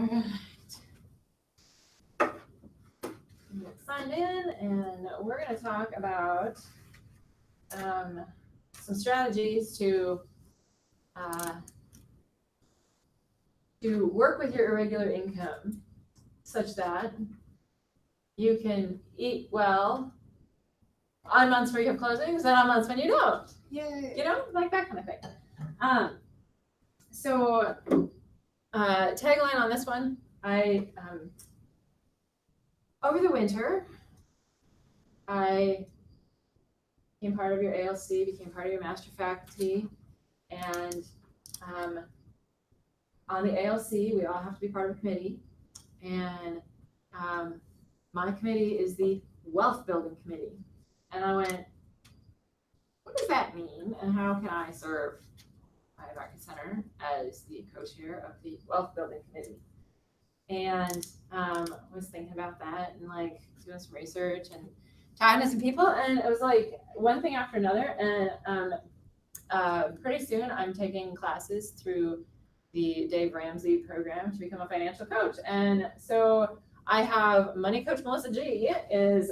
All right. Get signed in, and we're going to talk about some strategies to work with your irregular income such that you can eat well on months where you have closings and on months when you don't. Yay. You know, like that kind of thing. So tagline on this one, I over the winter, I became part of your ALC, became part of your master faculty, and on the ALC, we all have to be part of a committee, and my committee is the wealth building committee. And I went, what does that mean, and how can I serve my Market Center as the co-chair of the wealth building committee? And was thinking about that and like doing some research and talking to some people, and it was like one thing after another. And pretty soon I'm taking classes through the Dave Ramsey program to become a financial coach. And so I have Money Coach Melissa G is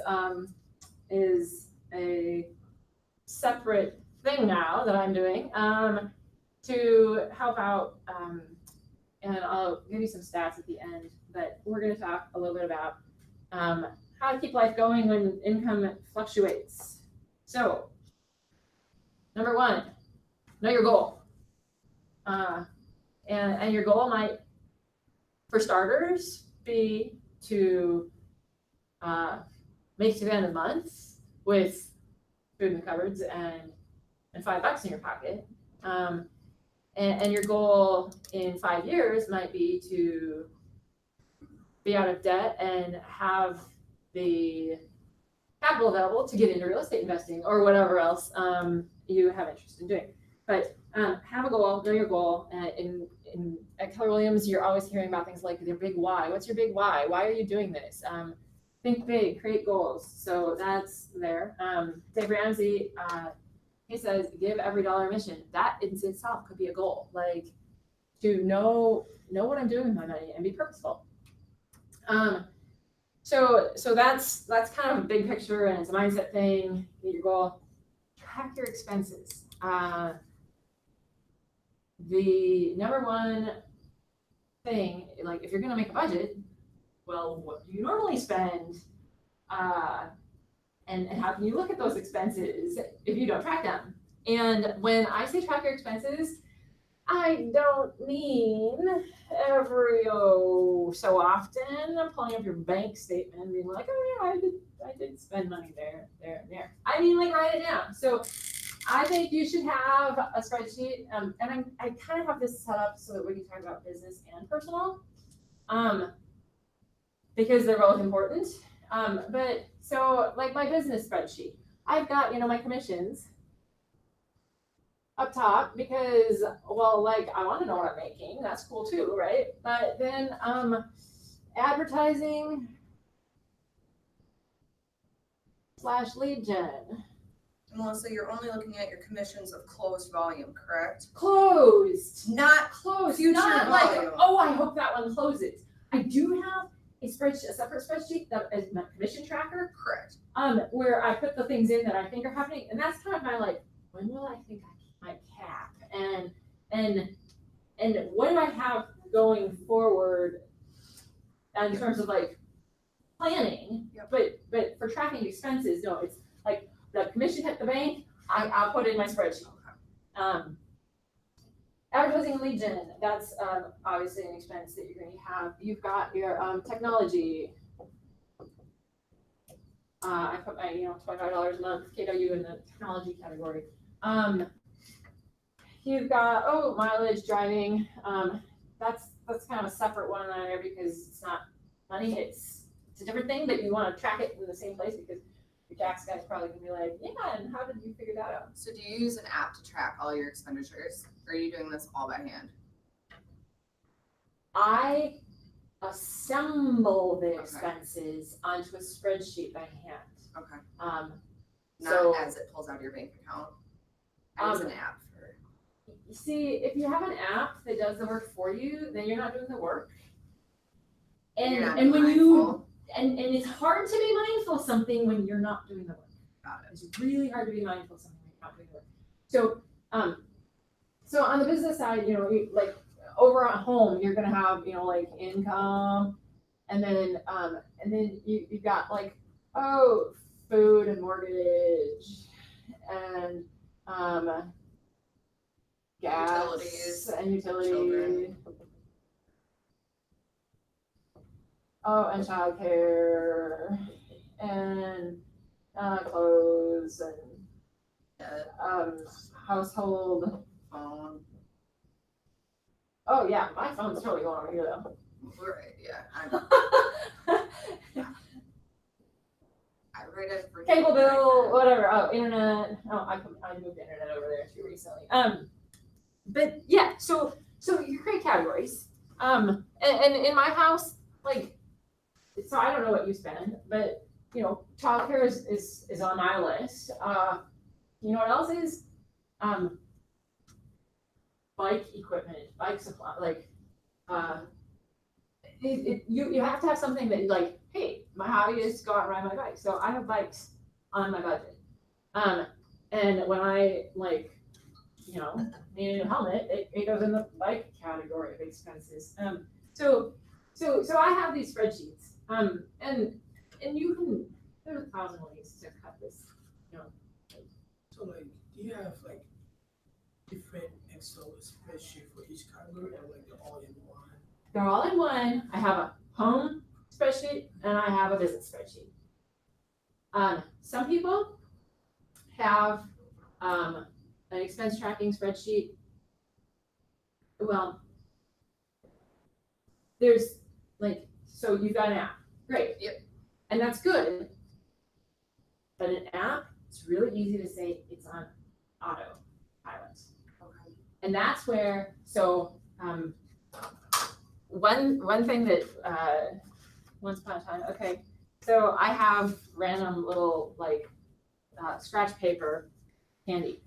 a separate thing now that I'm doing to help out. And I'll give you some stats at the end, but we're going to talk a little bit about how to keep life going when income fluctuates. So, number one, know your goal. And your goal might, for starters, be to make it to the end of the month with food in the cupboards and $5 in your pocket. And your goal in 5 years might be to be out of debt and have the capital available to get into real estate investing or whatever else you have interest in doing. But have a goal, know your goal. At Keller Williams, you're always hearing about things like your big why. What's your big why? Why are you doing this? Think big, create goals. So that's there. Dave Ramsey, he says, give every dollar a mission. That in itself could be a goal, like to know what I'm doing with my money and be purposeful. So that's kind of a big picture, and it's a mindset thing. Get your goal. Track your expenses. The number one thing, like if you're gonna make a budget, well, what do you normally spend? And how can you look at those expenses if you don't track them? And when I say track your expenses, I don't mean every so often pulling up your bank statement and being like, oh yeah, I did spend money there, and there. I mean, like, write it down. So I think you should have a spreadsheet, and I kind of have this set up so that we can talk about business and personal, because they're both important. But so like my business spreadsheet, I've got, my commissions up top because, well, like I want to know what I'm making. That's cool too, right? But then advertising / lead gen. Melissa, you're only looking at your commissions of closed volume, correct? Closed. Not Closed. future Not volume. like, oh, I hope that one closes. I do have a separate spreadsheet that is my commission tracker. Correct. Where I put the things in that I think are happening, and that's kind of my like, when will I think I hit my cap, and what do I have going forward in terms of like planning. Yep. But for tracking expenses, no, it's like the commission hit the bank, I'll put it in my spreadsheet. Okay. Advertising and lead gen, that's obviously an expense that you're going to have. You've got your technology. I put my $25 a month KW in the technology category. You've got mileage, driving. That's kind of a separate one on there because it's not money. It's a different thing, but you want to track it in the same place because your tax guy's probably gonna be like, yeah, and how did you figure that out? So do you use an app to track all your expenditures, or are you doing this all by hand? I assemble the expenses onto a spreadsheet by hand. Okay. So Not as it pulls out of your bank account. As an app for. See, if you have an app that does the work for you, then you're not doing the work. And You're not and when you mindful. and it's hard to be mindful of something when you're not doing the work. Got it. It's really hard to be mindful of something when you're not doing the work. So on the business side, like over at home, you're gonna have, like income, and then you've got like, food and mortgage and gas Utilities, and utilities. children. Oh, and childcare and clothes and household. Phone. Oh yeah, my phone's totally going over here though. Right, yeah. I read it for Cable bill, whatever. Oh, internet. Oh, I moved the internet over there too recently. But yeah, so you create categories. And in my house, like, so I don't know what you spend, but childcare is on my list. You know what else is? Bike equipment, bike supply, like, you have to have something that like, hey, my hobby is to go out and ride my bike, so I have bikes on my budget. And when I need a new helmet, it goes in the bike category of expenses. So I have these spreadsheets. And you can, there's 1,000 ways to cut this. So like, do you have like different Excel spreadsheet for each category, or like they're all in one? They're all in one. I have a home spreadsheet and I have a business spreadsheet. Some people have an expense tracking spreadsheet. Well, there's like, so you've got an app, great. Yep. And that's good. But an app, it's really easy to say it's on autopilot. Okay. And that's where, one thing that once upon a time, okay, so I have random little scratch paper handy.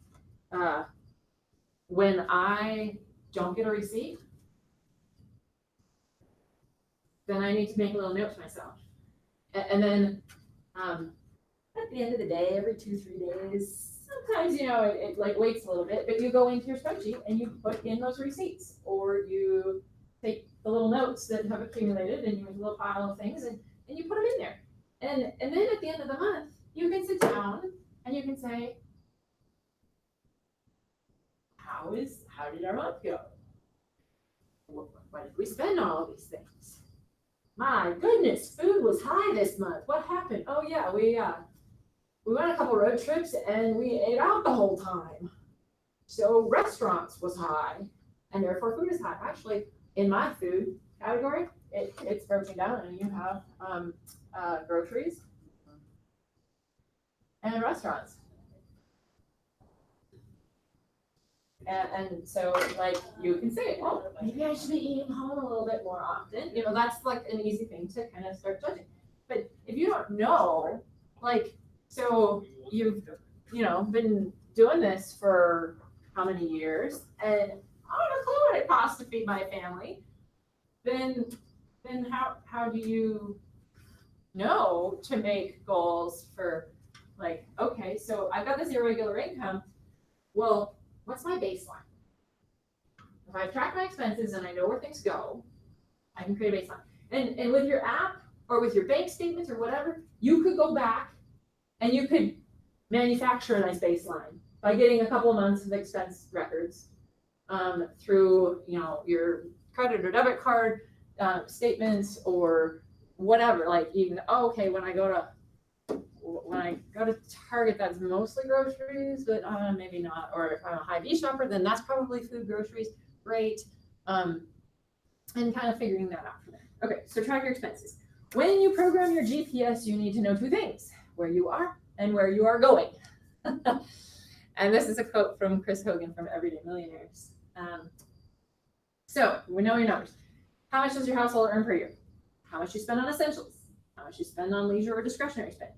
When I don't get a receipt, then I need to make a little note to myself. And then at the end of the day, every 2-3 days, sometimes, it like waits a little bit, but you go into your spreadsheet and you put in those receipts, or you take the little notes that have accumulated and you make a little pile of things and you put them in there. And then at the end of the month, you can sit down and you can say, how did our month go? What did we spend on all these things? My goodness, food was high this month. What happened? Oh yeah, we went on a couple road trips and we ate out the whole time. So restaurants was high, and therefore food is high. Actually, in my food category, it's broken down, and you have groceries and restaurants. And so you can say, oh, maybe I should be eating home a little bit more often. That's like an easy thing to kind of start judging. But if you don't know, so you've been doing this for how many years, and I don't have a clue what it costs to feed my family, then how do you know to make goals for okay, so I've got this irregular income. Well, what's my baseline? If I track my expenses and I know where things go, I can create a baseline. And with your app or with your bank statements or whatever, you could go back and you could manufacture a nice baseline by getting a couple of months of expense records through your credit or debit card statements or whatever. Okay, when I go to Target, that's mostly groceries, but maybe not. Or if I'm a Hy-Vee shopper, then that's probably food, groceries, great. And kind of figuring that out from there. Okay, so track your expenses. When you program your GPS, you need to know 2 things: where you are and where you are going. And this is a quote from Chris Hogan from Everyday Millionaires. So we know your numbers. How much does your household earn per year? How much you spend on essentials? How much you spend on leisure or discretionary spend?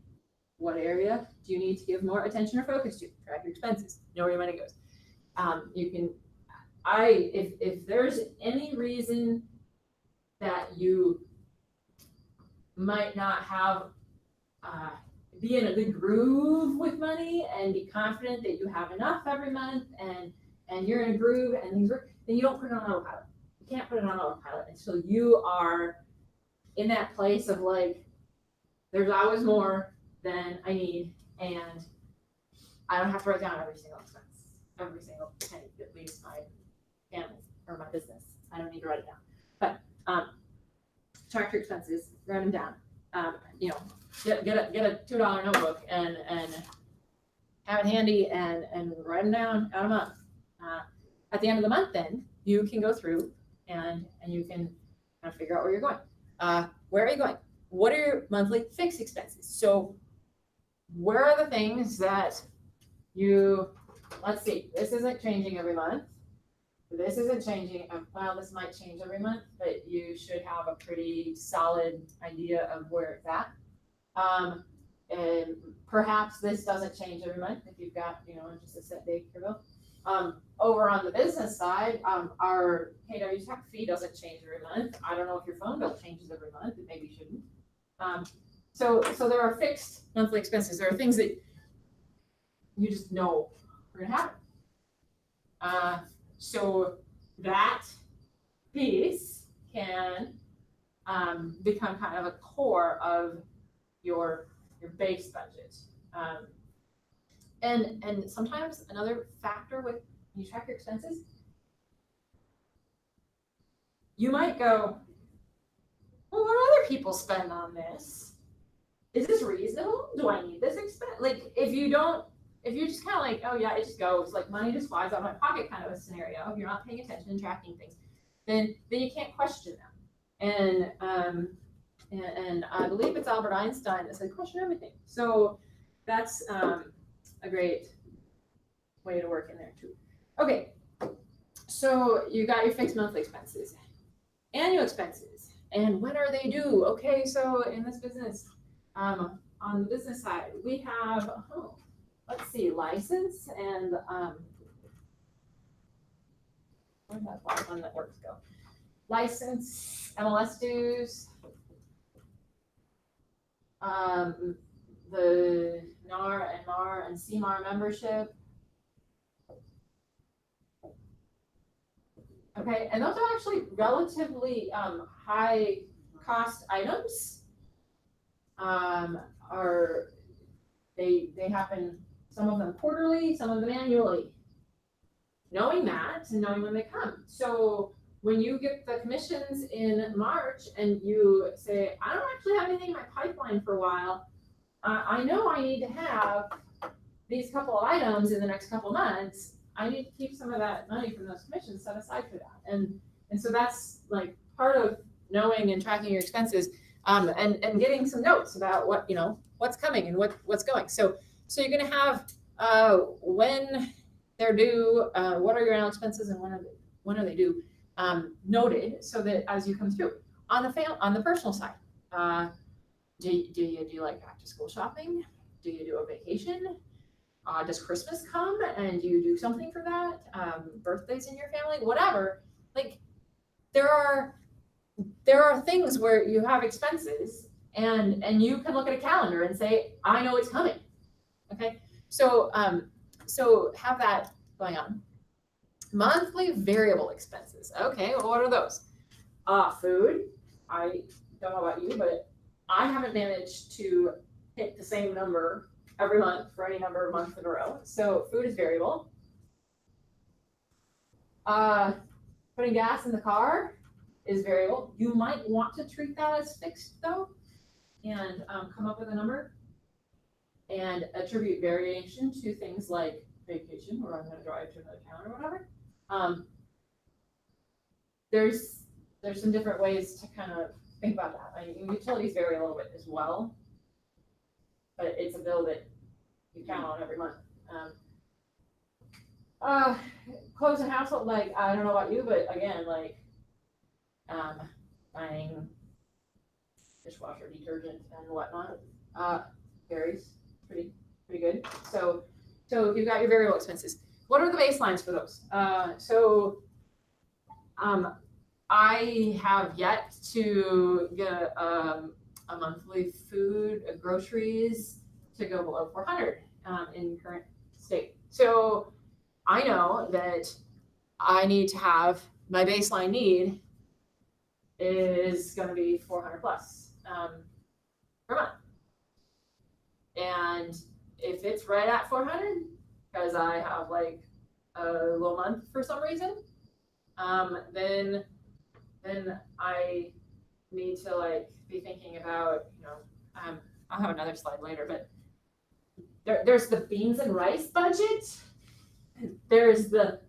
What area do you need to give more attention or focus to? Track your expenses. Know where your money goes. If there's any reason that you might not have, be in a good groove with money and be confident that you have enough every month and you're in a groove and things work, then you don't put it on autopilot. You can't put it on autopilot until you are in that place of like, there's always more than I need, and I don't have to write down every single expense, every single penny that leaves my family or my business. I don't need to write it down. But track your expenses, write them down. You know, get a $2 notebook and have it handy and write them down out a month. At the end of the month, then you can go through and you can kind of figure out where you're going. Where are you going? What are your monthly fixed expenses? So where are the things that you, let's see, this isn't changing every month. This isn't changing, well, this might change every month, but you should have a pretty solid idea of where it's at. And perhaps this doesn't change every month if you've got, you know, just a set date for bill. Over on the business side, our KW tech fee doesn't change every month. I don't know if your phone bill changes every month, it maybe shouldn't. So there are fixed monthly expenses. There are things that you just know are gonna happen. So that piece can become kind of a core of your base budget. And sometimes another factor with when you track your expenses, you might go, well, what do other people spend on this? Is this reasonable? Do I need this expense? Like if you're just kind of like, oh yeah, it just goes, like money just flies out of my pocket kind of a scenario, if you're not paying attention and tracking things, then you can't question them. And I believe it's Albert Einstein that said, question everything. So that's a great way to work in there too. Okay, so you got your fixed monthly expenses, annual expenses, and when are they due? Okay, so in this business, on the business side, we have, let's see, license and where'd that one that works go? License, MLS dues, the NAR and MAR and CMAR membership. Okay, and those are actually relatively high cost items. They happen, some of them quarterly, some of them annually. Knowing that and knowing when they come. So when you get the commissions in March and you say, I don't actually have anything in my pipeline for a while, I know I need to have these couple of items in the next couple of months. I need to keep some of that money from those commissions set aside for that. And so that's like part of knowing and tracking your expenses, and getting some notes about what, you know, what's coming and what's going. So you're gonna have when they're due, what are your annual expenses and when are they due, noted, so that as you come through. On the personal side, do you do like back to school shopping? Do you do a vacation? Does Christmas come and you do something for that? Birthdays in your family, whatever. Like there are things where you have expenses and you can look at a calendar and say, I know it's coming. Okay, so have that going on. Monthly variable expenses. Okay, well, what are those? Food. I don't know about you, but I haven't managed to hit the same number every month for any number of months in a row. So food is variable. Putting gas in the car is variable. You might want to treat that as fixed though, and come up with a number and attribute variation to things like vacation, or I'm going to drive to another town or whatever. There's some different ways to kind of think about that. I mean, utilities vary a little bit as well, but it's a bill that you count on every month. Clothes and household, like, I don't know about you, but again, like, buying dishwasher detergent and whatnot, varies pretty good. So you've got your variable expenses. What are the baselines for those? I have yet to get a monthly food, groceries to go below 400 in current state. So I know that I need to have my baseline need is going to be 400 plus per month. And if it's right at 400, because I have like a low month for some reason, then I need to like be thinking about, I'll have another slide later, but there's the beans and rice budget. There's the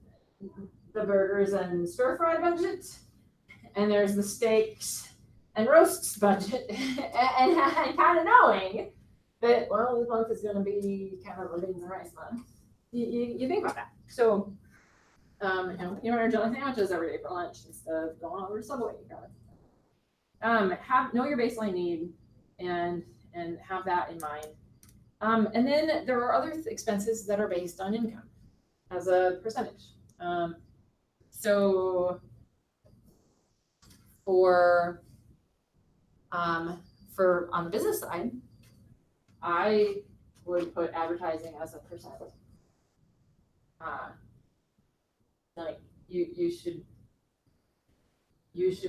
burgers and stir fry budget, and there's the steaks and roasts budget, and kind of knowing that, well, this month is going to be kind of a beans and rice month. You think about that. So, you order jelly sandwiches every day for lunch instead of going over to Subway. Know your baseline need and have that in mind. And then there are other expenses that are based on income as a percentage. So for on the business side, I would put advertising as a percent. Like you should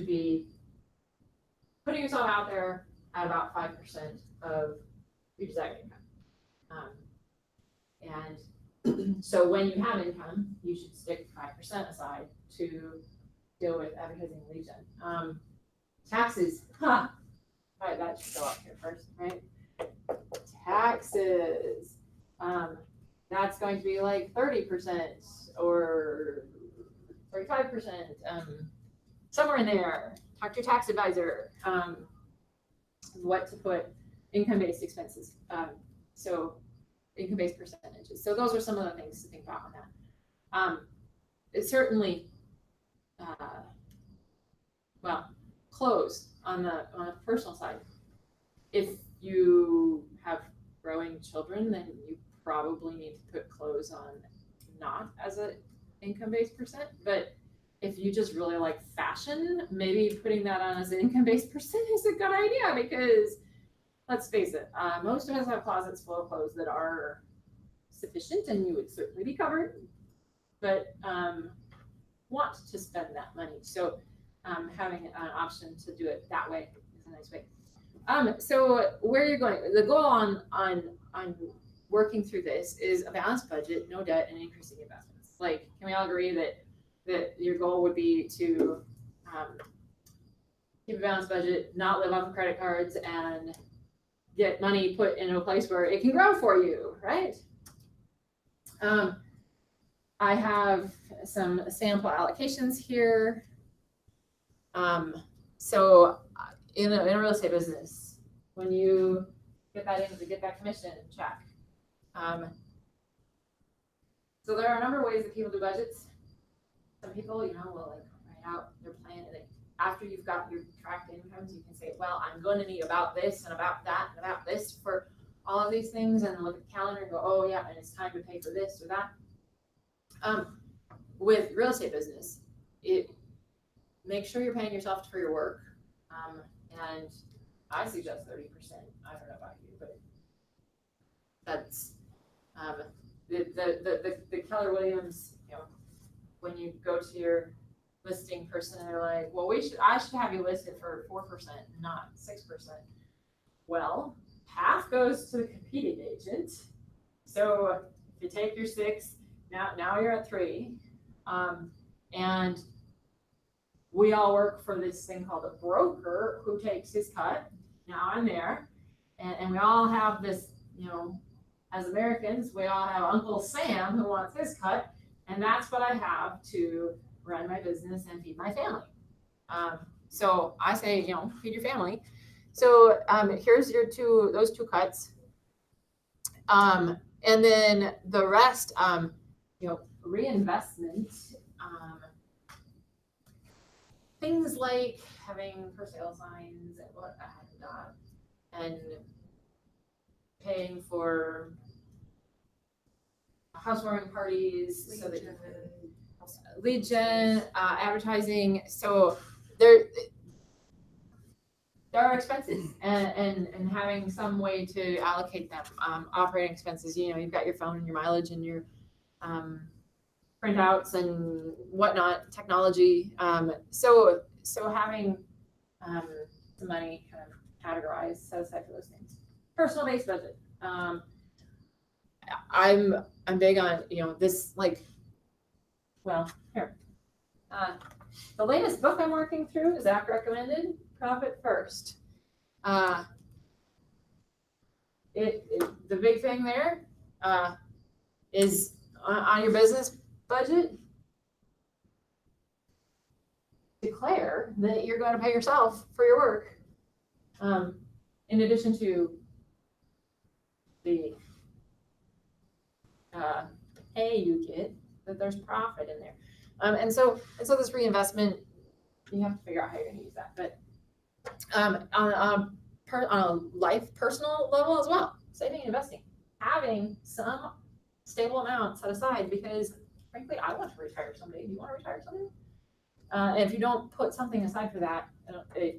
be putting yourself out there at about 5% of your desired income. And so when you have income, you should stick 5% aside to deal with advertising and lead gen. Taxes, right, that should go up here first, right? Taxes, that's going to be like 30% or 35%, somewhere in there. Talk to your tax advisor, what to put income-based expenses. So income-based percentages. So those are some of the things to think about on that. It's certainly, clothes on the personal side. If you have growing children, then you probably need to put clothes on not as an income-based percent, but if you just really like fashion, maybe putting that on as an income-based percent is a good idea, because let's face it, most of us have closets full of clothes that are sufficient and you would certainly be covered, but want to spend that money. So having an option to do it that way is a nice way. So where you're going, the goal on working through this is a balanced budget, no debt, and increasing investments. Like, can we all agree that your goal would be to keep a balanced budget, not live off of credit cards, and get money put in a place where it can grow for you, right? I have some sample allocations here. So in a real estate business, when you get that commission check. So there are a number of ways that people do budgets. Some people, will like write out their plan, and after you've got your tracked incomes, you can say, well, I'm going to need about this and about that and about this for all of these things, and look at the calendar and go, oh yeah, and it's time to pay for this or that. With real estate business, make sure you're paying yourself for your work, and I suggest 30%. I don't know about you, but that's the Keller Williams. When you go to your listing person, they're like, well, I should have you listed for 4%, not 6%. Well, half goes to the competing agent. So if you take your 6, now you're at 3, and we all work for this thing called a broker who takes his cut. Now I'm there, and we all have this, as Americans, we all have Uncle Sam who wants his cut, and that's what I have to run my business and feed my family. So I say, feed your family. So here's those two cuts, and then the rest, reinvestment. Things like having for sale signs and paying for housewarming parties, so that lead gen, advertising. So there are expenses and having some way to allocate them. Operating expenses, you've got your phone and your mileage and your printouts and whatnot, technology. So having the money kind of categorized, set aside for those things. Personal based budget. I'm big on, this here. The latest book I'm working through is Zach recommended, Profit First. The big thing there is on your business budget, declare that you're going to pay yourself for your work, in addition to the pay you get, that there's profit in there. And so this reinvestment, you have to figure out how you're going to use that. But on a life personal level as well, saving and investing, having some stable amount set aside, because frankly, I want to retire someday. Do you want to retire someday? And if you don't put something aside for that,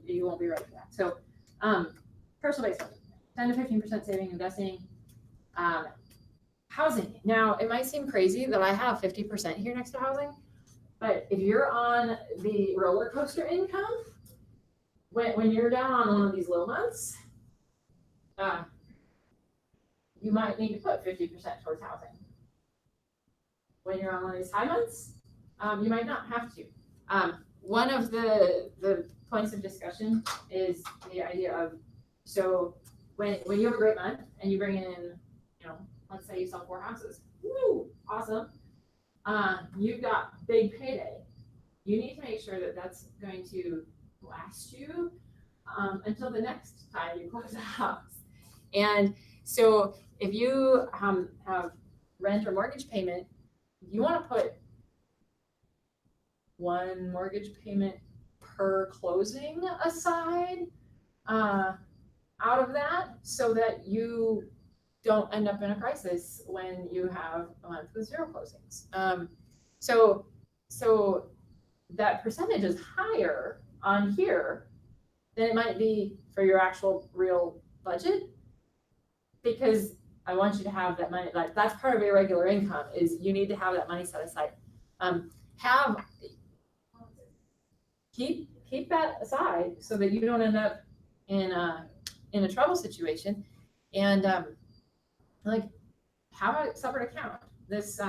you won't be ready for that. So personal based budget, 10 to 15% saving, investing. Housing. Now, it might seem crazy that I have 50% here next to housing, but if you're on the roller coaster income, when you're down on one of these low months, you might need to put 50% towards housing. When you're on one of these high months, you might not have to. One of the points of discussion is the idea of, so when you have a great month and you bring in, let's say you sell 4 houses, woo, awesome. You've got big payday. You need to make sure that that's going to last you until the next time you close a house. And so if you have rent or mortgage payment, you want to put one mortgage payment per closing aside out of that, so that you don't end up in a crisis when you have a month with 0 closings. So that percentage is higher on here than it might be for your actual real budget, because I want you to have that money. Like, that's part of your regular income, is you need to have that money set aside. Keep that aside so that you don't end up in a trouble situation, and have a separate account. This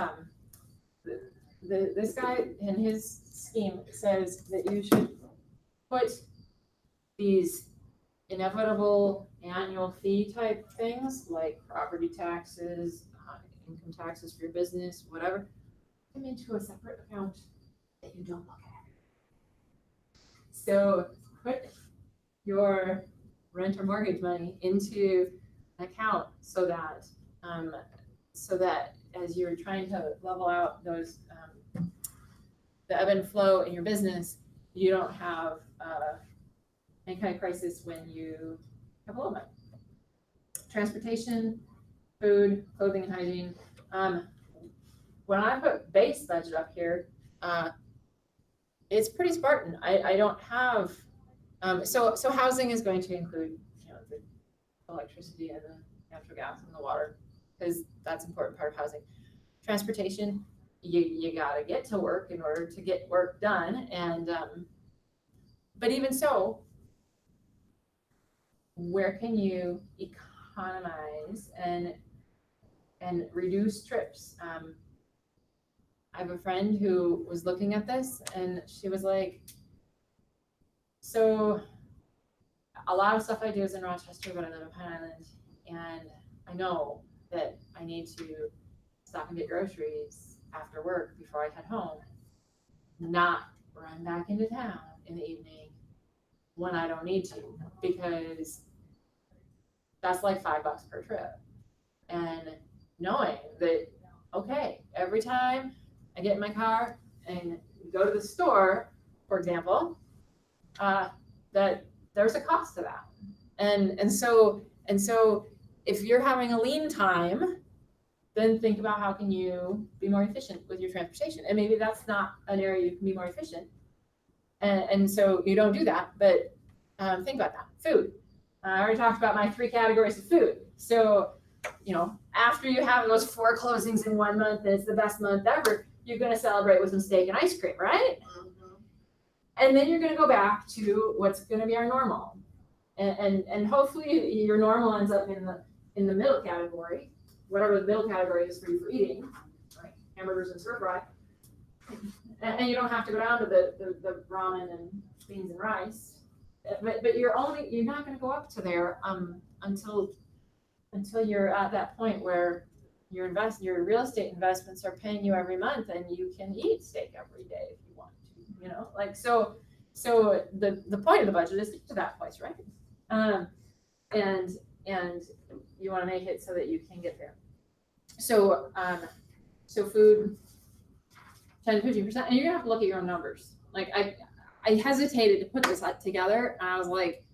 this guy in his scheme says that you should put these inevitable annual fee type things like property taxes, income taxes for your business, whatever, them into a separate account that you don't look at. So put your rent or mortgage money into an account so that as you're trying to level out those the ebb and flow in your business, you don't have any kind of crisis when you have a low money. Transportation, food, clothing, and hygiene. When I put base budget up here, it's pretty Spartan. I don't have so housing is going to include the electricity and the natural gas and the water, because that's an important part of housing. Transportation, you gotta get to work in order to get work done, and but even so, where can you economize and reduce trips? I have a friend who was looking at this, and she was like, so a lot of stuff I do is in Rochester, but I live in Pine Island, and I know that I need to stop and get groceries after work before I head home, not run back into town in the evening when I don't need to, because that's like $5 per trip. And knowing that, okay, every time I get in my car and go to the store, for example, that there's a cost to that. And so if you're having a lean time, then think about how can you be more efficient with your transportation. And maybe that's not an area you can be more efficient. And so you don't do that, but Think about that. Food. I already talked about my 3 categories of food. So, after you have those 4 closings in 1 month, and it's the best month ever, you're going to celebrate with some steak and ice cream, right? And then you're going to go back to what's going to be our normal. And hopefully your normal ends up in the middle category, whatever the middle category is for you for eating, like hamburgers and stir fry. And you don't have to go down to the ramen and beans and rice. But you're not going to go up to there until you're at that point where your real estate investments are paying you every month, and you can eat steak every day if you want to. Like so the point of the budget is to get to that place, right? And you want to make it so that you can get there. So food, 10 to 15%, and you're gonna have to look at your own numbers. Like I hesitated to put this together, and I was like,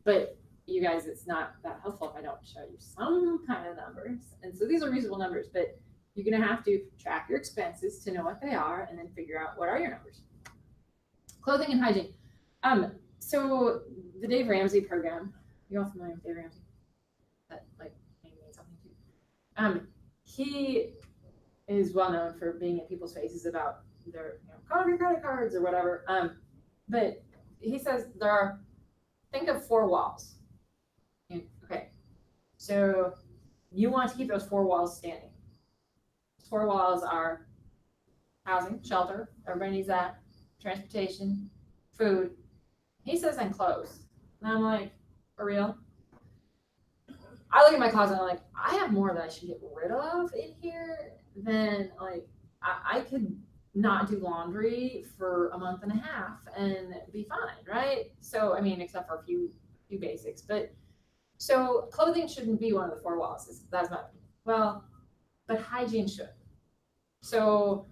but you guys, it's not that helpful if I don't show you some kind of numbers. And so these are reasonable numbers, but you're gonna have to track your expenses to know what they are, and then figure out what are your numbers. Clothing and hygiene. So the Dave Ramsey program, you're all familiar with Dave Ramsey? That maybe means something to you. He is well known for being in people's faces about their call your credit cards or whatever. But he says think of 4 walls. Okay, so you want to keep those 4 walls standing. 4 walls are housing, shelter, everybody needs that, transportation, food. He says, and clothes. And I'm like, for real? I look at my closet and I'm like, I have more that I should get rid of in here than I could not do laundry for a month and a half and be fine, right? So, except for a few basics, but so clothing shouldn't be one of the 4 walls. That's my opinion. Well, but hygiene should. So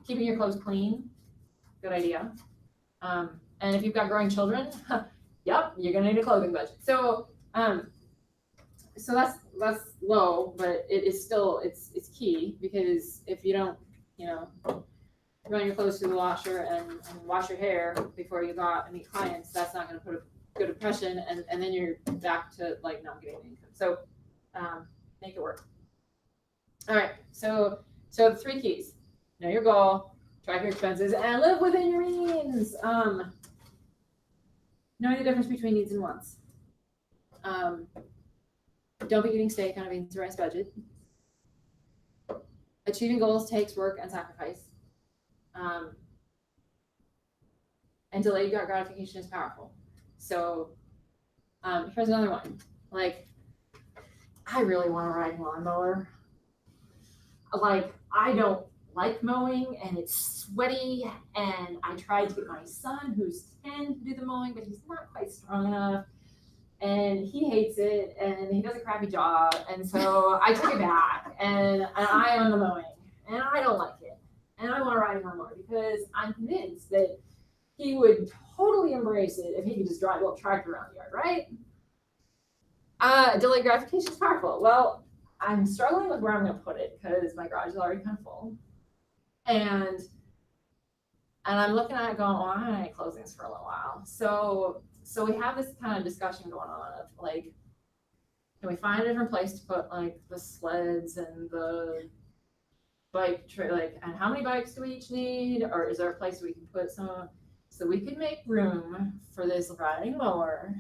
keeping your clothes clean, good idea. And if you've got growing children, yep, you're gonna need a clothing budget. So that's low, but it is still it's key, because if you don't, run your clothes through the washer and wash your hair before you go out and meet clients, that's not going to put a good impression, and then you're back to not getting any income. So make it work. All right, so the 3 keys: know your goal, track your expenses, and live within your means. Knowing the difference between needs and wants. Don't be eating steak on a beans and rice budget. Achieving goals takes work and sacrifice. And delayed gratification is powerful. So here's another one. I really want to ride a lawnmower. I don't like mowing, and it's sweaty, and I tried to get my son, who's 10, to do the mowing, but he's not quite strong enough, and he hates it, and he does a crappy job, and so I took it back, and I own the mowing, and I don't like it, and I want to ride a lawnmower because I'm convinced that he would totally embrace it if he could just drive a little tractor around the yard, right? Delayed gratification is powerful. Well, I'm struggling with where I'm going to put it because my garage is already kind of full. And I'm looking at it going, well, I haven't had any closings for a little while. So we have this kind of discussion going on of can we find a different place to put the sleds and the bike and how many bikes do we each need? Or is there a place we can put some, so we could make room for this riding mower?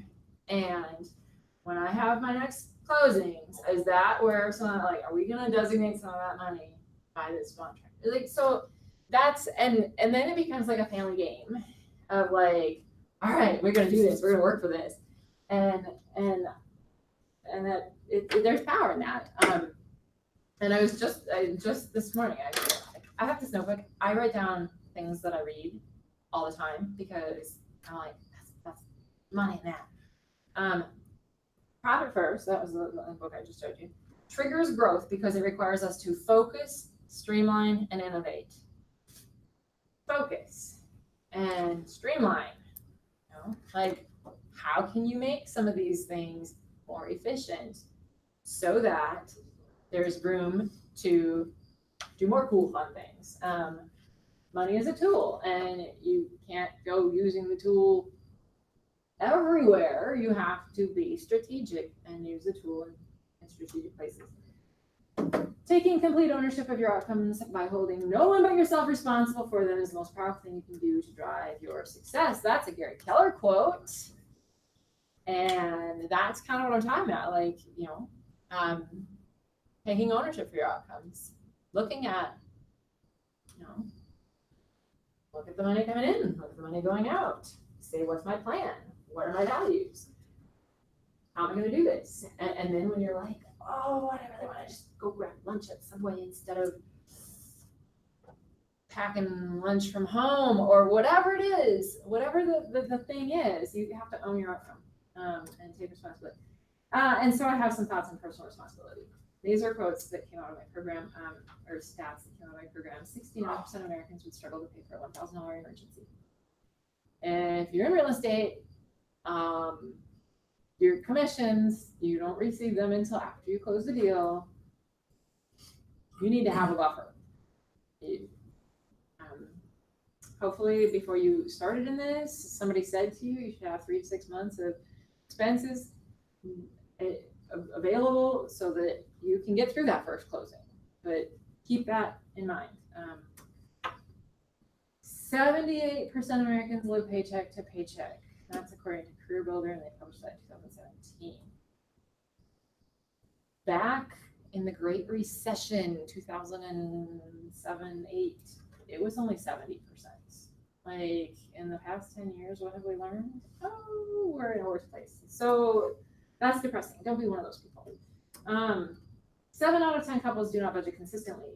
And when I have my next closings, is that where are we going to designate some of that money by this contract? So that's, and then it becomes a family game of all right, we're going to do this, we're going to work for this. And that there's power in that. And I just this morning, I have this notebook. I write down things that I read all the time because I'm that's money in that. Profit First, that was the book I just showed you, triggers growth because it requires us to focus, streamline, and innovate. Focus and streamline. How can you make some of these things more efficient so that there's room to do more cool, fun things? Money is a tool, and you can't go using the tool everywhere you have to be strategic and use the tool in strategic places. Taking complete ownership of your outcomes by holding no one but yourself responsible for them is the most powerful thing you can do to drive your success. That's a Gary Keller quote. And that's kind of what I'm talking about. Like, taking ownership for your outcomes, looking at, look at the money coming in, look at the money going out, say, what's my plan? What are my values? How am I going to do this? And then when you're like, oh, I really want to just go grab lunch at Subway instead of packing lunch from home or whatever it is, whatever the thing is, you have to own your outcome and take responsibility. And so I have some thoughts on personal responsibility. These are quotes that came out of my program, or stats that came out of my program. 69% of Americans would struggle to pay for a $1,000 emergency. And if you're in real estate, your commissions, you don't receive them until after you close the deal. You need to have a buffer. Hopefully, before you started in this, somebody said to you, you should have 3 to 6 months of expenses available so that you can get through that first closing. But keep that in mind. 78% of Americans live paycheck to paycheck. That's according to Career Builder, and they published that in 2017. Back in the Great Recession, 2007, 8, it was only 70%. Like, in the past 10 years, what have we learned? Oh, we're in a worse place. So that's depressing. Don't be one of those people. 7 out of 10 couples do not budget consistently.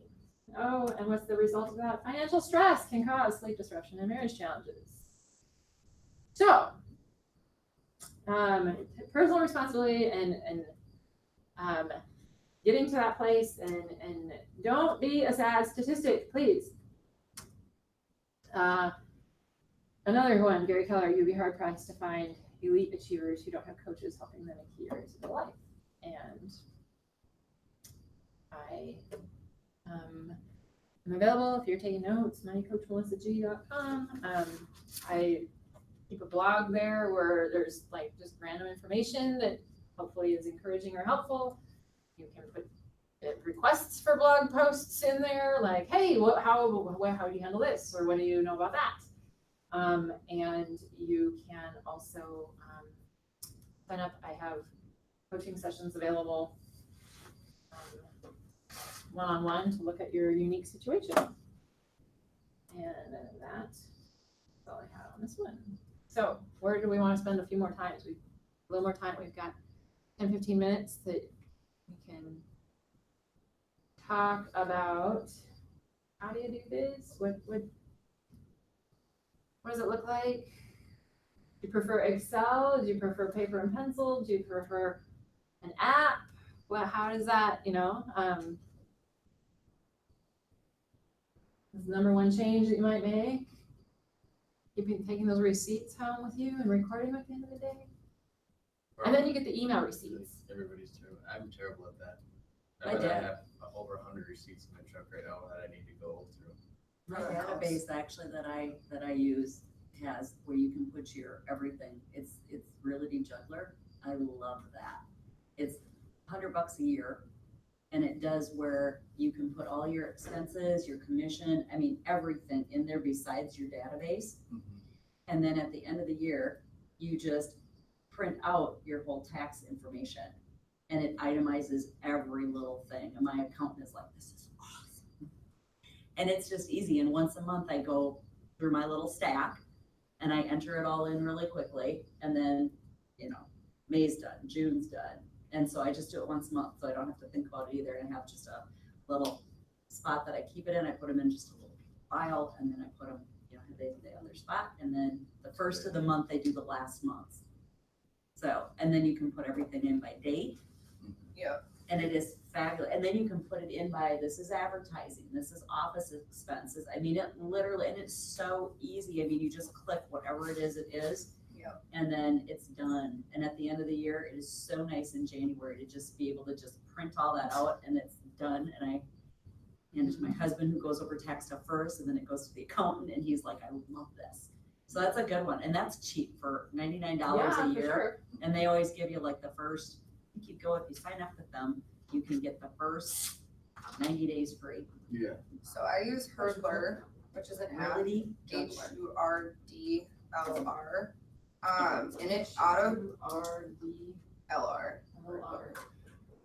Oh, and what's the result of that? Financial stress can cause sleep disruption and marriage challenges. So, personal responsibility and getting to that place, and don't be a sad statistic, please. Another one, Gary Keller, you'd be hard pressed to find elite achievers who don't have coaches helping them in key areas of their life. And I am available if you're taking notes, moneycoachmelissag.com. I keep a blog there where there's like just random information that hopefully is encouraging or helpful. You can put requests for blog posts in there, like, hey, how do you handle this? Or what do you know about that? And you can also sign up. I have coaching sessions available one-on-one to look at your unique situation. And that's all I have on this one. So where do we want to spend a few more times? A little more time. We've got 10-15 minutes that we can talk about how do you do this? What does it look like? Do you prefer Excel? Do you prefer paper and pencil? Do you prefer an app? Well, how does that, is the number one change that you might make? You've been taking those receipts home with you and recording them at the end of the day? And then you get the email receipts. Everybody's terrible. I'm terrible at that. My I dad- have over 100 receipts in my truck right now that I need to go through. My database actually that I use has where you can put your everything. It's Realty Juggler. I love that. It's $100 a year, and it does where you can put all your expenses, your commission, I mean everything in there besides your database. And then at the end of the year, you just print out your whole tax information, and it itemizes every little thing. And my accountant is like, this is awesome. And it's just easy. And once a month I go through my little stack and I enter it all in really quickly. And then, May's done, June's done. And so I just do it once a month, so I don't have to think about it either. And I have just a little spot that I keep it in. I put them in just a little file, and then I put them, they on their spot. And then the first of the month, they do the last month. So, and then you can put everything in by date. Yeah. And it is fabulous. And then you can put it in by, this is advertising, this is office expenses. I mean, it literally, and it's so easy. I mean, you just click whatever it is, Yeah. and then it's done. And at the end of the year, it is so nice in January to just be able to just print all that out, and it's done. And I hand it to my husband, who goes over tax stuff first, and then it goes to the accountant, and he's like, I love this. So that's a good one, and that's cheap for $99 Yeah, a for year. sure. And they always give you like the first, I think if you sign up with them, you can get the first 90 days free. Yeah. So I use Irregular, which is an app, Reality juggler. HURDLR. And it auto LR.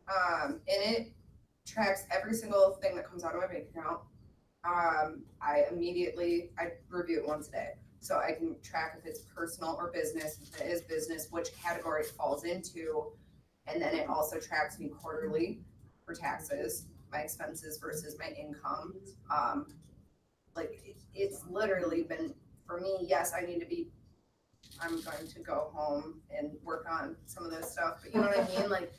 And it tracks every single thing that comes out of my bank account. I review it once a day. So I can track if it's personal or business, if it is business, which category it falls into. And then it also tracks me quarterly for taxes, my expenses versus my income. It's literally been, for me, yes, I'm going to go home and work on some of this stuff, but you know what I mean? Like,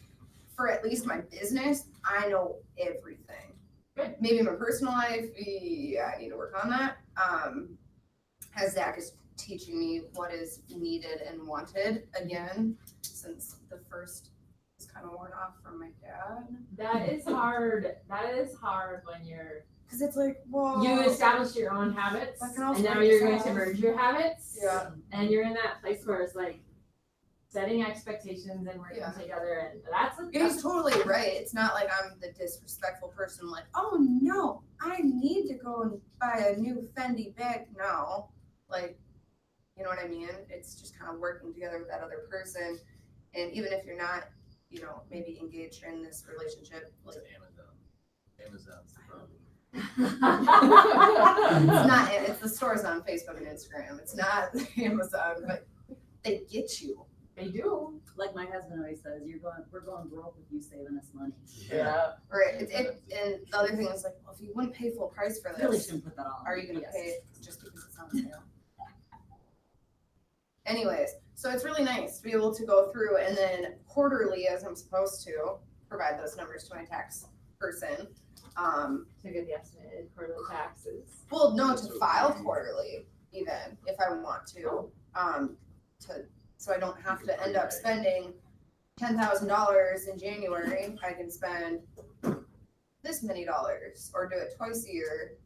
for at least my business, I know everything. Good. Maybe my personal life, yeah, I need to work on that. As Zach is teaching me what is needed and wanted again, since the first is kind of worn off from my dad. That is hard. That is hard when Cause it's like, whoa. you establish your own habits, I can also and now make you're going to sense. merge your habits. Yeah. And you're in that place where it's like setting expectations and working Yeah. together, and that's He's totally right. It's not like I'm the disrespectful person, like, oh no, I need to go and buy a new Fendi bag. No. Like, you know what I mean? It's just kind of working together with that other person. And even if you're not, maybe engaged in this relationship, It's Amazon. Amazon's the problem. it's not, it's the stores on Facebook and Instagram. It's not Amazon, but they get you. They do. Like my husband always says, we're going broke with you saving us money. Right. And the other thing is like, well, if you wouldn't pay full price for Really this, shouldn't put that on. are you gonna Yes. pay just because it's on sale? Anyways, so it's really nice to be able to go through and then quarterly, as I'm supposed to, provide those numbers to my tax person. To get the estimated quarterly taxes. Well, no, to file quarterly, even if I want to, so I don't have to end up spending $10,000 in January. I can spend this many dollars or do it twice a year.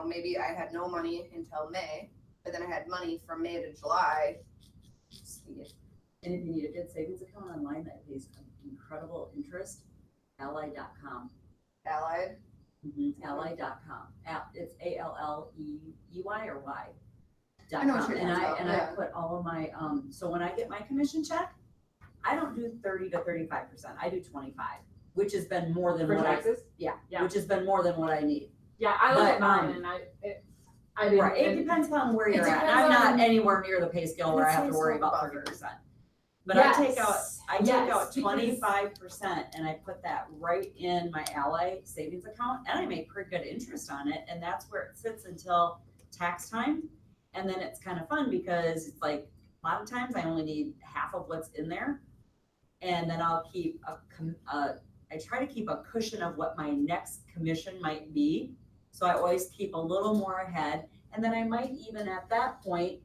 Maybe I had no money until May, but then I had money from May to July. And if you need a good savings account online that pays incredible interest, ally.com. Allied. Ally.com. It's ALLEY or Y. I know what you're And talking about, I yeah. put all of my, so when I get my commission check, I don't do 30 to 35%. I do 25, which has been more than For what taxes? Yeah. Yeah. Which has been more than what I need. Yeah, I look But, at mine and I do. Right, it depends upon where It you're at. depends I'm not on- anywhere near the pay scale where I have to worry about 30%. But I take out 25% and I put that right in my Ally savings account and I make pretty good interest on it. And that's where it sits until tax time. And then it's kind of fun because it's like, a lot of times I only need half of what's in there. And then I'll keep I try to keep a cushion of what my next commission might be. So I always keep a little more ahead. And then I might even at that point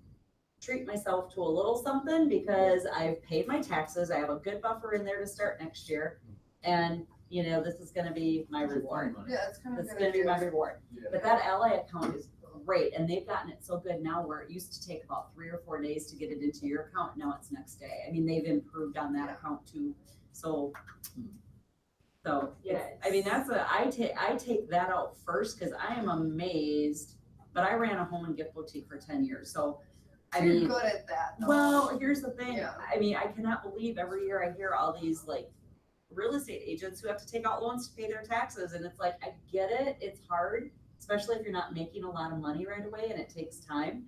treat myself to a little something because I've paid my taxes. I have a good buffer in there to start next year. And, this is going to be my reward. Yeah, it's kind of This is going to be my reward. Yeah. But that Ally account is great. And they've gotten it so good now where it used to take about 3 or 4 days to get it into your account. Now it's next day. I mean, they've improved on that account too. So Yeah. I mean, I take that out first because I am amazed, but I ran a home and gift boutique for 10 years. So, You're good at that, though. well, here's the thing. Yeah. I mean, I cannot believe every year I hear all these like real estate agents who have to take out loans to pay their taxes. And it's like, I get it. It's hard, especially if you're not making a lot of money right away and it takes time,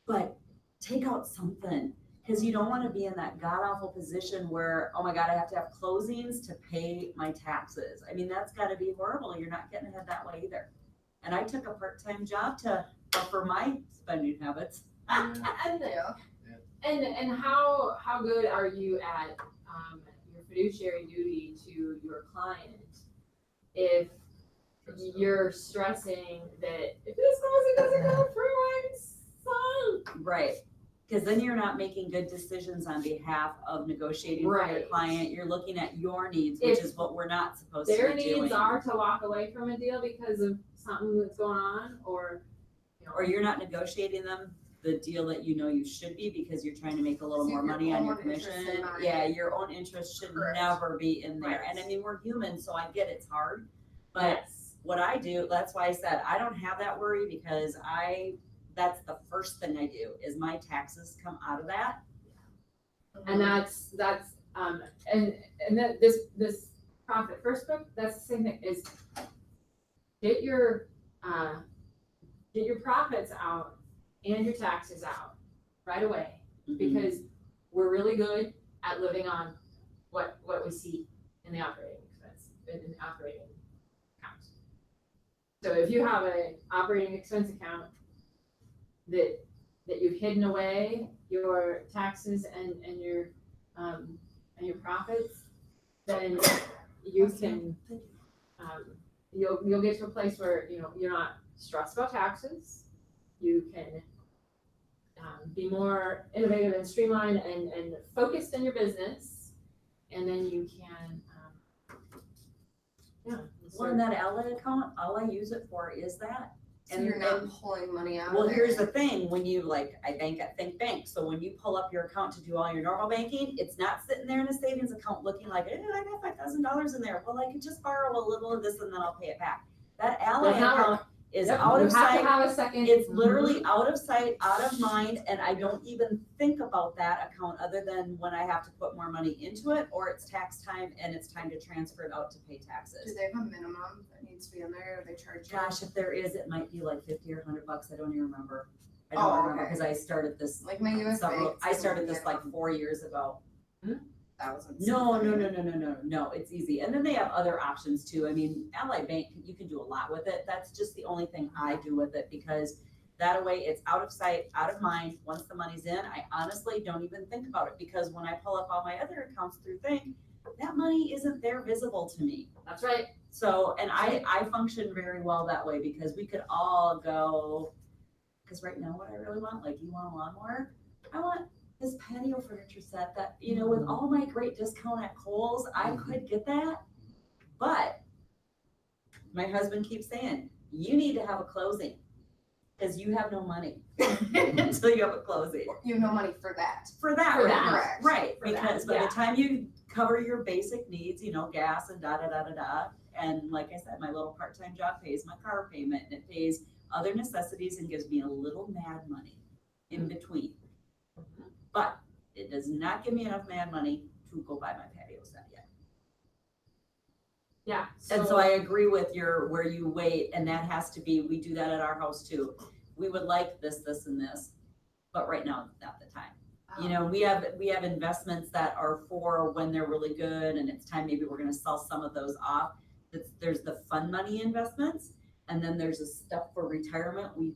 but take out something. Because you don't want to be in that god awful position where, oh my God, I have to have closings to pay my taxes. I mean, that's got to be horrible. You're not getting ahead that way either. And I took a part-time job to buffer my spending habits. And how good are you at your fiduciary duty to your client if you're stressing that if this doesn't go through, I'm sunk. Right. Because then you're not making good decisions on behalf of negotiating for your Right. client. You're looking at your needs, which If is what we're not supposed to Their be doing. needs are to walk away from a deal because of something that's going on, or Or you're not negotiating them the deal that you know you should be because you're trying to make a little So more your money on your own interest commission. in mine. Yeah, your own interest should Correct. never be in there. Right. And I mean, we're human, so I get it's hard. But Yes. what I do, that's why I said, I don't have that worry because that's the first thing I do is my taxes come out of that. And that's, and that this profit first book, that's the same thing, is get your profits out and your taxes out right away, because we're really good at living on what we see in the operating expense, in the operating account. So if you have an operating expense account that you've hidden away your taxes and your profits, then you can, you'll get to a place where, you know, you're not stressed about taxes. You can be more innovative and streamlined and focused in your business, and then you can, Well, in that outlet account, all I use it for is that. So And you're not then- pulling money out Well, of there. here's the thing, when you I bank at Think Bank, so when you pull up your account to do all your normal banking, it's not sitting there in a savings account looking like, I got $5,000 in there, well, I could just borrow a little of this and then I'll pay it back. That ally Does not account is Yep, out you of have sight, to have a second. it's literally out of sight, out of mind, and I don't even think about that account other than when I have to put more money into it, or it's tax time and it's time to transfer it out to pay Do taxes. they have a minimum that needs to be in there, or they charge you? Gosh, if there is, it might be like 50 or $100, I don't even remember. I Oh, don't remember, okay. because I started this Like my US bank. I started this like 4 years ago. Thousands. No, it's easy. And then they have other options too. I mean, Ally Bank, you can do a lot with it. That's just the only thing I do with it, because that way it's out of sight, out of mind. Once the money's in, I honestly don't even think about it, because when I pull up all my other accounts through Think, that money isn't there visible to me. That's right. So, and I function very well that way, because we could all go, because right now what I really want, like, you want a lawnmower? I want this patio furniture set that, you know, with all my great discount at Kohl's, I could get that. But my husband keeps saying, you need to have a closing, because you have no money until you have a closing. You have no money for that. For that, For right, that. Correct. right, For that, because by yeah. the time you cover your basic needs, you know, gas and and like I said, my little part-time job pays my car payment, and it pays other necessities and gives me a little mad money in between. But it does not give me enough mad money to go buy my patio set yet. Yeah. And so I agree with your, where you wait, and that has to be, we do that at our house too. We would like this, and this, but right now, not the time. You know, we have investments that are for when they're really good and it's time, maybe we're gonna sell some of those off. There's the fun money investments, and then there's the stuff for retirement we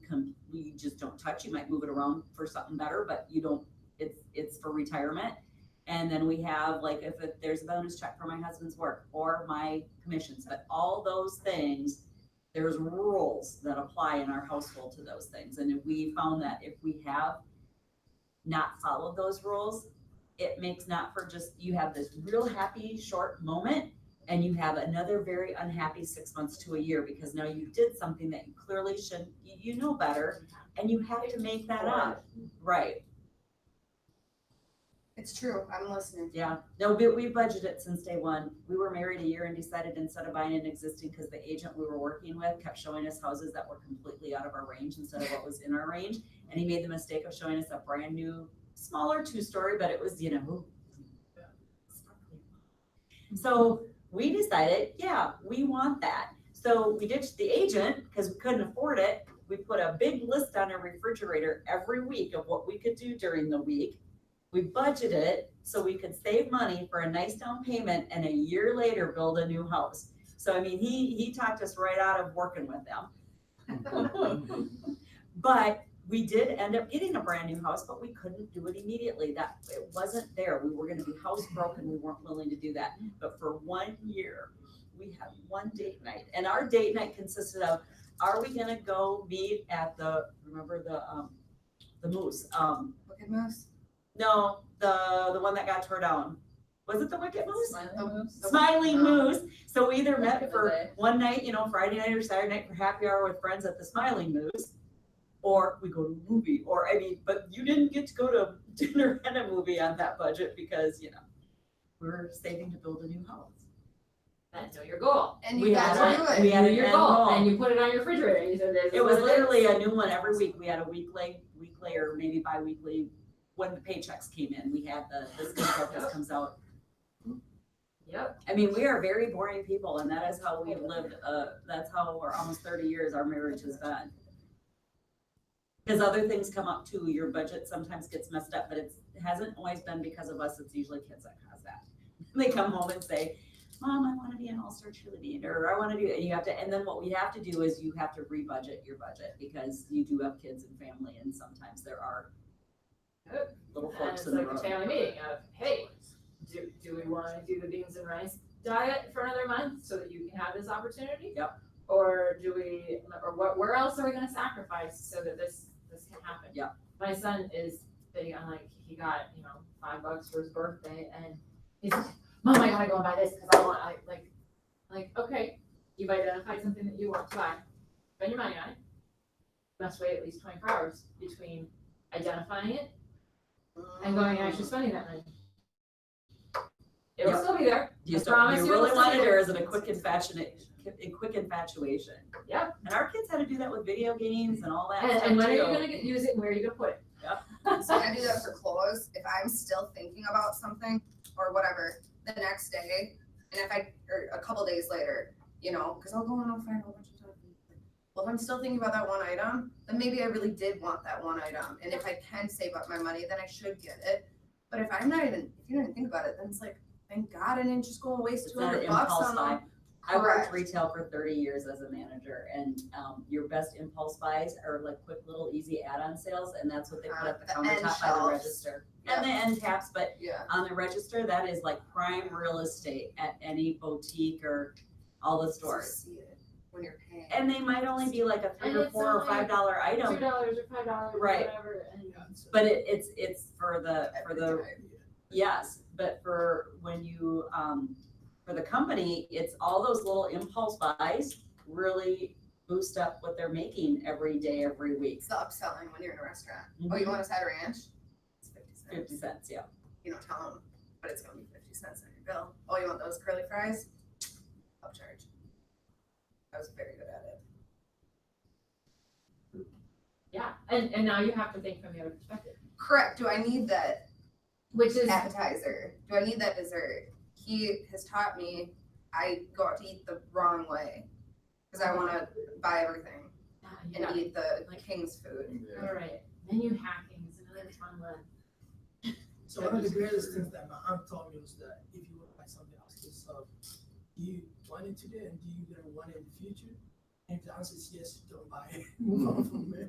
just don't touch. You might move it around for something better, but you don't, it's for retirement. And then we have, like, if there's a bonus check for my husband's work or my commissions, but all those things, there's rules that apply in our household to those things. And if we found that if we have not followed those rules, it makes not for just, you have this real happy short moment and you have another very unhappy 6 months to a year, because now you did something that you clearly shouldn't, you know better, and you have to make that up. Right. It's true, I'm listening. Yeah, no, but we budgeted since day one. We were married a year and decided instead of buying an existing, because the agent we were working with kept showing us houses that were completely out of our range instead of what was in our range. And he made the mistake of showing us a brand new, smaller 2-story, but it was, you know. So we decided, yeah, we want that. So we ditched the agent because we couldn't afford it. We put a big list on our refrigerator every week of what we could do during the week. We budgeted so we could save money for a nice down payment, and a year later build a new house. So, I mean, he talked us right out of working with them. But we did end up getting a brand new house, but we couldn't do it immediately. That it wasn't there. We were gonna be housebroken. We weren't willing to do that. But for 1 year, we had one date night, and our date night consisted of, are we gonna go meet at remember the Moose? Wicked Moose? No, the one that got tore down. Was it the Wicked Moose? The- Smiling Moose. So we either met Back in the for day. one night, you know, Friday night or Saturday night for happy hour with friends at the Smiling Moose, or we go to a movie, or, I mean, but you didn't get to go to dinner and a movie on that budget because, you know, we're saving to build a new house. That's your goal. And We you had got to one- do we it. had an your end goal, goal. and you put it on your refrigerator. You said, "This is It was what it is." literally a new one every week. We had a weekly or maybe bi-weekly, when the paychecks came in, we had this comes out, this comes out. Yep. I mean, we are very boring people, and that is how we've lived, that's how we're almost 30 years our marriage has been. Because other things come up too, your budget sometimes gets messed up, but it hasn't always been because of us, it's usually kids that cause that. They come home and say, Mom, I wanna be an all-star cheerleader, or I wanna do, and you have to, and then what we have to do is you have to re-budget your budget, because you do have kids and family, and sometimes there are little And forks it's in the like a road. family meeting of, hey, do we wanna do the beans and rice diet for another month so that you can have this opportunity? Yep. Or where else are we gonna sacrifice so that this can happen? Yep. My son is big on like, he got, $5 for his birthday, and he's like, Mom, I gotta go and buy this, cause okay, you've identified something that you want to buy, spend your money on it. You must wait at least 24 hours between identifying it and going and actually spending that money. It'll Yep. still be there. Do you I promise you really it'll want still it, be or there. is it a quick infatuation? Yep. And our kids had to do that with video games and all that And stuff when are you too. gonna use it and where are you gonna put it? So I do that for clothes. If I'm still thinking about something or whatever the next day, and or a couple days later, because I'll go and I'll find a whole bunch of stuff. Well, if I'm still thinking about that one item, then maybe I really did want that one item. And if I can save up my money, then I should get it. But if you don't even think about it, then it's like, thank God I didn't just go and waste It's not an $200 impulse on buy. them. I worked Correct. retail for 30 years as a manager, and your best impulse buys are like quick little easy add-on sales, and that's what they put at the The end countertop by the shelves. register. And the end caps, but Yeah. on the register, that is like prime real estate at any boutique or all the So stores. see it when you're paying. And they might only be like a $3 And or it's $4 or only $5 item, $2 or $5 or Right. whatever, and but it's for the Every time. yes, but for when you, for the company, it's all those little impulse buys really boost up what they're making every day, every week. It's the upselling when you're in a restaurant. Oh, Mhm. you want a side ranch? It's 50 cents. 50 cents, yeah. You don't tell them, but it's gonna be 50 cents on your bill. Oh, you want those curly fries? Upcharge. I was very good at it. yeah, and now you have to think from the other perspective, Correct. Do I need that which is, appetizer? Do I need that dessert? He has taught me I go out to eat the wrong way because I want to buy everything you and got eat the Like- king's food. all right, menu hacking is another fun one. So one of the greatest things that my aunt taught me was that if you want to buy something, ask yourself, do you want it today and do you gonna want it in the future? And if the answer is yes, don't buy it. Move on from there.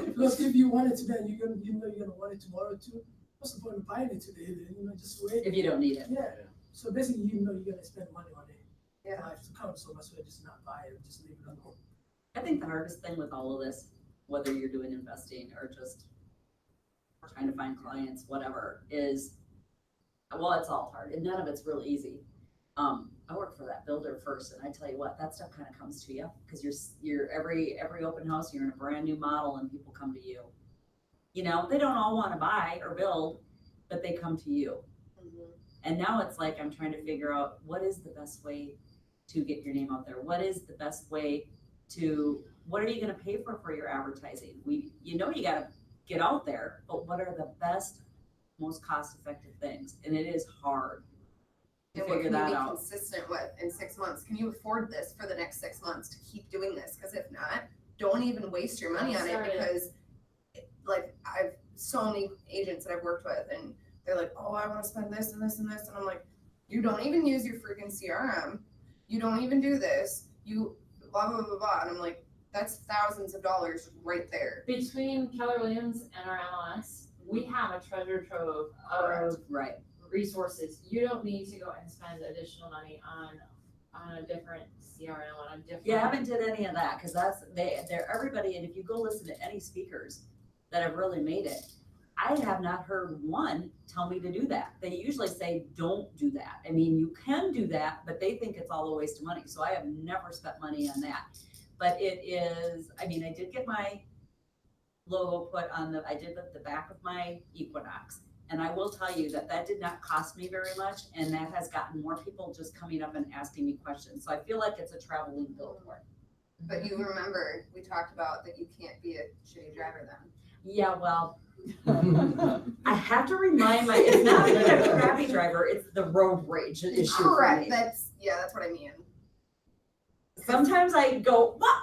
Because if you want it today, you're gonna want it tomorrow too. What's the point of buying it today? Then just wait. If you don't need it. Yeah. So basically, you're gonna spend money on it. Yeah. Life to come, so much well just not buy it, just leave it alone. I think the hardest thing with all of this, whether you're doing investing or just trying to find clients, whatever, is, well, it's all hard and none of it's real easy. I work for that builder first, and I tell you what, that stuff kind of comes to you because you're every open house, you're in a brand new model, and people come to you. They don't all want to buy or build, but they come to you. And now it's like I'm trying to figure out what is the best way to get your name out there. What is the best way what are you going to pay for your advertising? You got to get out there, but what are the best, most cost-effective things? And it is hard to And what figure can you that be out. consistent with in 6 months? Can you afford this for the next 6 months to keep doing this? Because if not, don't even waste your money on it Start it. because I've so many agents that I've worked with and they're like, oh, I want to spend this and this and this. And I'm like, you don't even use your freaking CRM. You don't even do this. You blah, blah, blah, blah. And I'm like, that's thousands of dollars right there. Between Keller Williams and our MLS, we have a treasure trove of Right. resources. You don't need to go and spend additional money on a different CRM, on a different. Yeah, I haven't did any of that because they're everybody. And if you go listen to any speakers that have really made it, I have not heard one tell me to do that. They usually say, don't do that. I mean, you can do that, but they think it's all a waste of money. So I have never spent money on that. But it is, I mean, I did get my logo put on I did the back of my Equinox. And I will tell you that did not cost me very much, and that has gotten more people just coming up and asking me questions. So I feel like it's a traveling billboard. But you remember, we talked about that you can't be a shitty driver then. Yeah, well, I have to remind it's not even a crappy driver, it's the road rage issue for Correct, me. that's what I mean. Sometimes I go, what?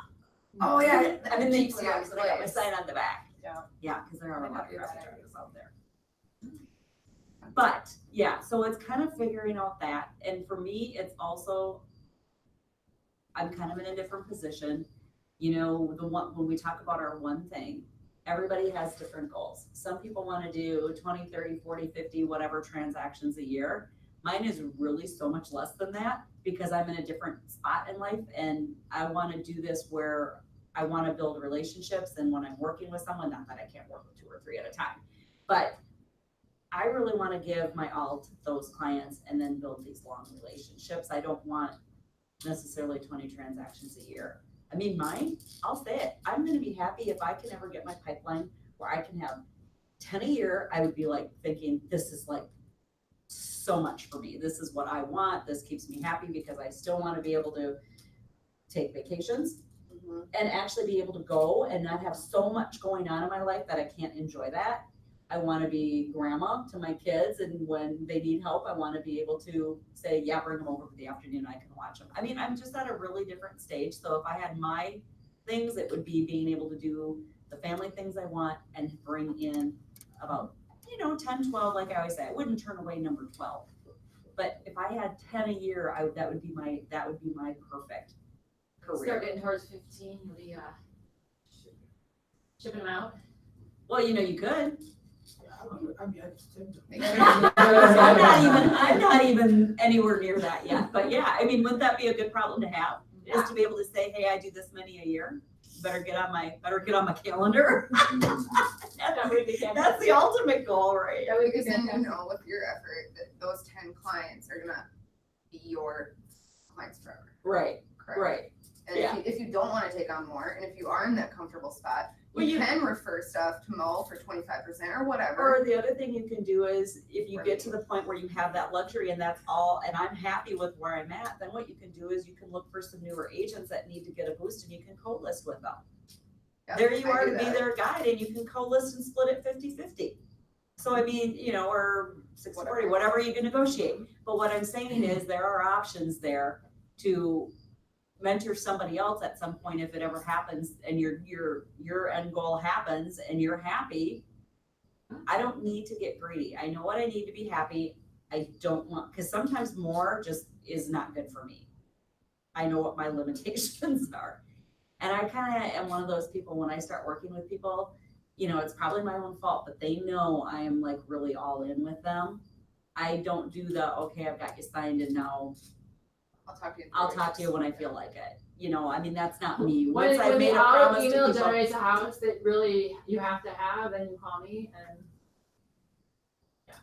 Oh, yeah. I'm in the Keeps you Equinox, out of and I got my place. sign on the back. Yeah. Yeah, because there are a Might lot not of be a crappy bad idea. drivers out there. But, yeah, so it's kind of figuring out that, and for me, it's also, I'm kind of in a different position. You know, when we talk about our one thing, everybody has different goals. Some people want to do 20, 30, 40, 50, whatever transactions a year. Mine is really so much less than that because I'm in a different spot in life, and I want to do this where I want to build relationships. And when I'm working with someone, not that I can't work with 2 or 3 at a time, but I really want to give my all to those clients and then build these long relationships. I don't want necessarily 20 transactions a year. I mean, mine, I'll say it, I'm gonna be happy if I can ever get my pipeline where I can have 10 a year. I would be like thinking, this is like so much for me. This is what I want. This keeps me happy because I still want to be able to take vacations and actually be able to go and not have so much going on in my life that I can't enjoy that. I want to be grandma to my kids, and when they need help, I want to be able to say, yeah, bring them over for the afternoon, I can watch them. I mean, I'm just at a really different stage. So if I had my things, it would be being able to do the family things I want and bring in about, 10, 12, like I always say, I wouldn't turn away number 12. But if I had 10 a year, that would be my perfect career. Start getting towards 15, you'll be shipping them out. Well, you could. I'm happy to take them. I'm not even anywhere near that yet, but yeah, I mean, wouldn't that be a good problem to have? Is to be able to say, hey, I do this many a year. Better get on my calendar. That's the ultimate goal, right? That would be Because then fantastic. with your effort, that those 10 clients are gonna be your clients forever. Right, Correct? right. And Yeah. if you don't wanna take on more, and if you are in that comfortable spot, Well, you you- can refer stuff to Mo for 25% or whatever. Or the other thing you can do is if you get to the point where you have that luxury and that's all, and I'm happy with where I'm at, then what you can do is you can look for some newer agents that need to get a boost and you can co-list with them. Yep, There you I are do to be that. their guide and you can co-list and split it 50-50. So I mean, or 60-40, whatever you can negotiate. But what I'm saying is there are options there to mentor somebody else at some point if it ever happens and your end goal happens and you're happy. I don't need to get greedy. I know what I need to be happy. I don't want, because sometimes more just is not good for me. I know what my limitations are. And I kind of am one of those people when I start working with people, it's probably my own fault, but they know I am like really all in with them. I don't do okay, I've got you signed and now I'll talk to you when I feel like it. I mean, that's not me. When Once I've the made a auto promise to email people. generates a house that really you have to have, then you call me and.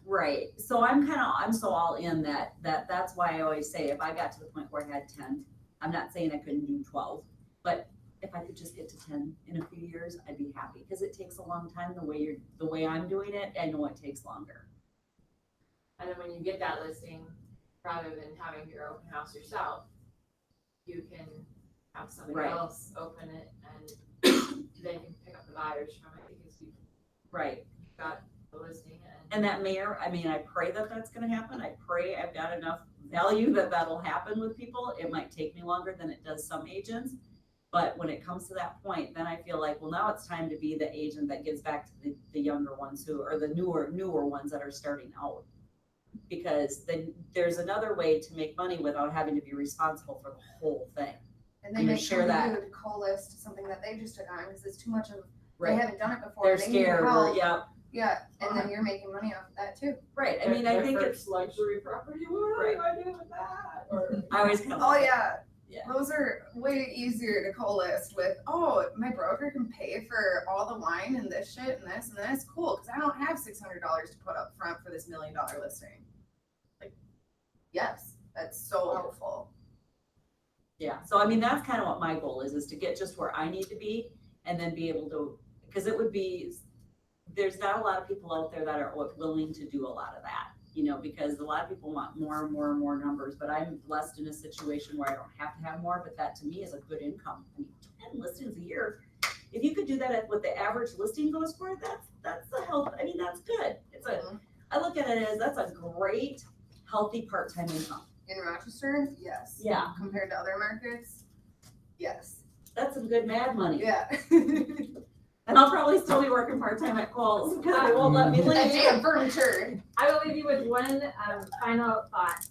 Right. So I'm so all in that's why I always say if I got to the point where I had 10, I'm not saying I couldn't do 12, but if I could just get to 10 in a few years, I'd be happy because it takes a long time the way I'm doing it. I know it takes longer. And then when you get that listing, rather than having your open house yourself, you can have somebody Right. else open it and they can pick up the buyers from it because you've Right. got the listing And that I pray that that's going to happen. I pray I've got enough value that that'll happen with people. It might take me longer than it does some agents. But when it comes to that point, then I feel like, well, now it's time to be the agent that gives back to the younger ones or the newer ones that are starting out. Because then there's another way to make money without having to be responsible for the whole thing. And then you they share come to that. you to co-list something that they just took on because it's too much of, Right. they haven't done it before. They're they need scared. help. Yeah. Yeah, and then you're making money off of that too. Right. I mean, I think it's, luxury property. What Right. do I do with that? Or I always kind of. Oh yeah. Yeah. Those are way easier to co-list with, my broker can pay for all the wine and this shit and this and this. Cool, because I don't have $600 to put up front for this $1 million listing. Like, yes, that's so helpful. Yeah, so I mean, that's kind of what my goal is to get just where I need to be and then be able to because it would be, there's not a lot of people out there that are willing to do a lot of that, you know, because a lot of people want more and more and more numbers, but I'm blessed in a situation where I don't have to have more, but that to me is a good income. I mean, 10 listings a year, if you could do that at what the average listing goes for, that's a health, I mean, that's good. I look at it as, that's a great, healthy part-time income. In Rochester, yes. Yeah. Compared to other markets, yes. That's some good mad money. Yeah. And I'll probably still be working part-time at Kohl's because they won't let me That leave. damn furniture. I will leave you with one final thought.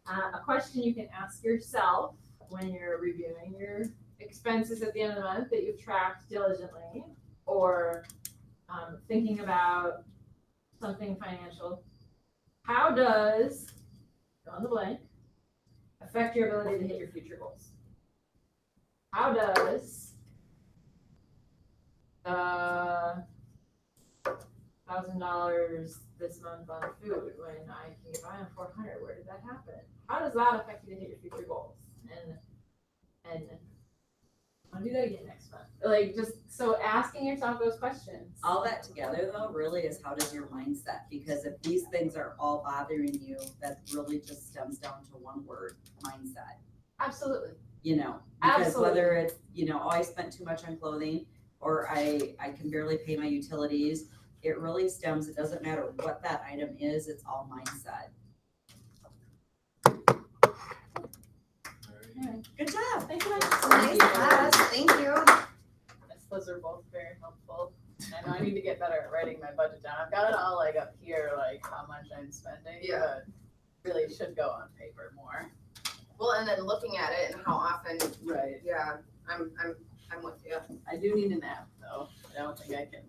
A question you can ask yourself when you're reviewing your expenses at the end of the month that you've tracked diligently, or thinking about something financial. How does, fill in the blank, affect your ability to hit your future goals? How does $1,000 this month on food when I can get by on 400? Where did that happen? How does that affect you to hit your future goals? And I'll do that again next month. Like, just so asking yourself those questions. All that together though really is, how does your mindset, because if these things are all bothering you, that really just stems down to one word: mindset. Absolutely. You know, because Absolutely. whether it's, you know, oh, I spent too much on clothing, or I can barely pay my utilities, it really stems, it doesn't matter what that item is, it's all mindset. Good job. Thank you. Nice class, thank you. Yes, those are both very helpful. I know I need to get better at writing my budget down. I've got it all like up here, like how much I'm spending, Yeah. but really should go on paper more. Well, and then looking at it and how often, Right. yeah, I'm with you. I do need an app though. I don't think I can